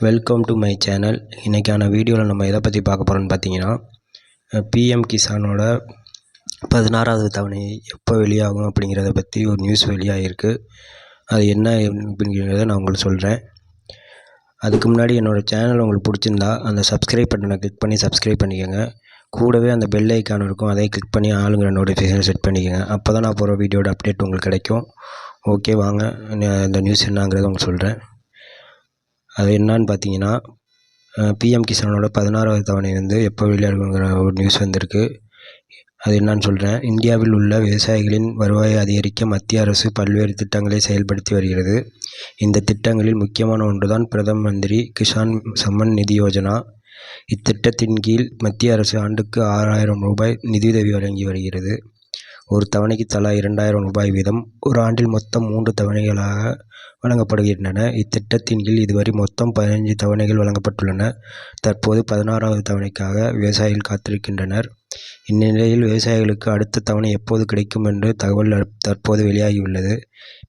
Welcome to my channel. இன்றைக்கான வீடியோவில் நம்ம எதை பற்றி பார்க்க போகிறோம்னு பார்த்தீங்கன்னா, பிஎம் கிசானோட 16வது தவணை எப்போ வெளியாகும் அப்படிங்கிறத பற்றி ஒரு நியூஸ் வெளியாகிருக்கு. அது என்ன அப்படிங்கிறத நான் உங்களுக்கு சொல்கிறேன். அதுக்கு முன்னாடி என்னோடய சேனல் உங்களுக்கு பிடிச்சிருந்தா அந்த சப்ஸ்கிரைப் பட்டனை கிளிக் பண்ணி சப்ஸ்கிரைப் பண்ணிக்கோங்க. கூடவே அந்த பெல் ஐக்கான் இருக்கும், அதை கிளிக் பண்ணி ஆளுங்கிற நோட்டிஃபிகேஷன் செட் பண்ணிக்கோங்க. அப்போ தான் நான் போகிற வீடியோட அப்டேட் உங்களுக்கு கிடைக்கும். ஓகே, வாங்க இந்த நியூஸ் என்னங்கிறத உங்களுக்கு சொல்கிறேன். அது என்னான்னு பார்த்தீங்கன்னா, பிஎம் கிசானோட 16வது தவணை எப்போ வெளியாகுங்கிற ஒரு நியூஸ் வந்திருக்கு. அது என்னான்னு சொல்கிறேன். இந்தியாவில் உள்ள விவசாயிகளின் வருவாயை அதிகரிக்க மத்திய அரசு பல்வேறு திட்டங்களை செயல்படுத்தி வருகிறது. இந்த திட்டங்களில் முக்கியமான ஒன்றுதான் பிரதம மந்திரி கிசான் சம்மன் நிதி யோஜனா. இத்திட்டத்தின் கீழ் மத்திய அரசு ஆண்டுக்கு 6000 ரூபாய் நிதியுதவி வழங்கி வருகிறது. ஒரு தவணைக்கு தலா 2000 ரூபாய் வீதம் ஒரு ஆண்டில் மொத்தம் 3 தவணைகளாக வழங்கப்படுகின்றன. இத்திட்டத்தின் கீழ் இதுவரை மொத்தம் 15 தவணைகள் வழங்கப்பட்டுள்ளன. தற்போது 16வது தவணைக்காக விவசாயிகள் காத்திருக்கின்றனர். இந்நிலையில் விவசாயிகளுக்கு அடுத்த தவணை எப்போது கிடைக்கும் என்று தகவல் தற்போது வெளியாகியுள்ளது.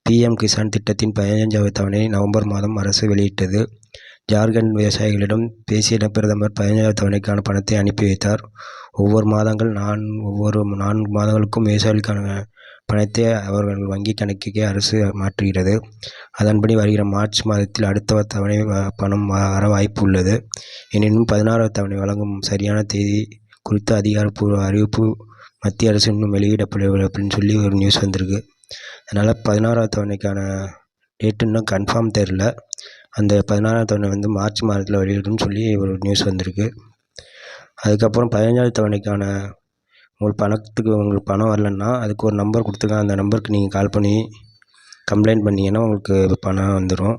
பிஎம் கிசான் திட்டத்தின் 15வது தவணை நவம்பர் மாதம் அரசு வெளியிட்டது. ஜார்க்கண்ட் விவசாயிகளிடம் பேசிய பிரதமர் 15வது தவணைக்கான பணத்தை அனுப்பி வைத்தார். ஒவ்வொரு 4 மாதங்களுக்கும் விவசாயிகளுக்கான பணத்தை அவர்கள் வங்கி கணக்குக்கே அரசு மாற்றுகிறது. அதன்படி வருகிற மார்ச் மாதத்தில் அடுத்த தவணை பணம் வர வாய்ப்பு உள்ளது. எனினும் 16வது தவணை வழங்கும் சரியான தேதி குறித்த அதிகாரப்பூர்வ அறிவிப்பு மத்திய அரசு இன்னும் வெளியிடப்படவில்லை அப்படின்னு சொல்லி ஒரு நியூஸ் வந்திருக்கு. அதனால் 16வது தவணைக்கான டேட்டு இன்னும் கன்ஃபார்ம் தெரில. அந்த 16வது தவணை மார்ச் மாதத்தில் வெளியிடுன்னு சொல்லி ஒரு நியூஸ் வந்திருக்கு. அதுக்கப்புறம் 15வது தவணைக்கான உங்களுக்கு பணம் வரலன்னா அதுக்கு ஒரு நம்பர் கொடுத்துருக்காங்க. அந்த நம்பருக்கு நீங்கள் கால் பண்ணி கம்ப்ளைண்ட் பண்ணிங்கன்னா உங்களுக்கு பணம் வந்துடும்.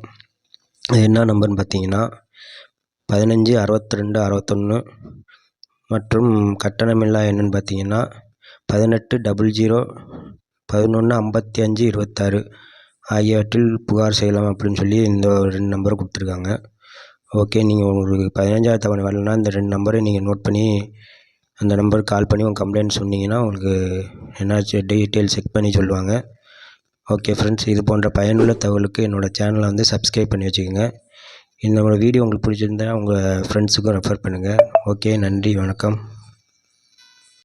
அது என்ன நம்பர்னு பார்த்தீங்கன்னா 15 62 61 மற்றும் கட்டணமில்லா என்னன்னு பார்த்தீங்கன்னா 18 00 11 55 26 ஆகியவற்றில் புகார் செய்யலாம் அப்படின்னு சொல்லி இந்த 2 நம்பரை கொடுத்துருக்காங்க. ஓகே, நீங்கள் உங்களுக்கு 15வது தவணை வரலன்னா இந்த 2 நம்பரை நீங்கள் நோட் பண்ணி அந்த நம்பருக்கு கால் பண்ணி உங்கள் கம்ப்ளைண்ட் சொன்னீங்கன்னா உங்களுக்கு என்னாச்சு டீட்டெயில் செக் பண்ணி சொல்லுவாங்க. ஓகே ஃப்ரெண்ட்ஸ், இது போன்ற பயனுள்ள தகவலுக்கு என்னோடய சேனலை சப்ஸ்கிரைப் பண்ணி வச்சுக்கோங்க. என்னோடய வீடியோ உங்களுக்கு பிடிச்சிருந்தா உங்கள் ஃப்ரெண்ட்ஸுக்கும் ரெஃபர் பண்ணுங்கள். ஓகே, நன்றி, வணக்கம்.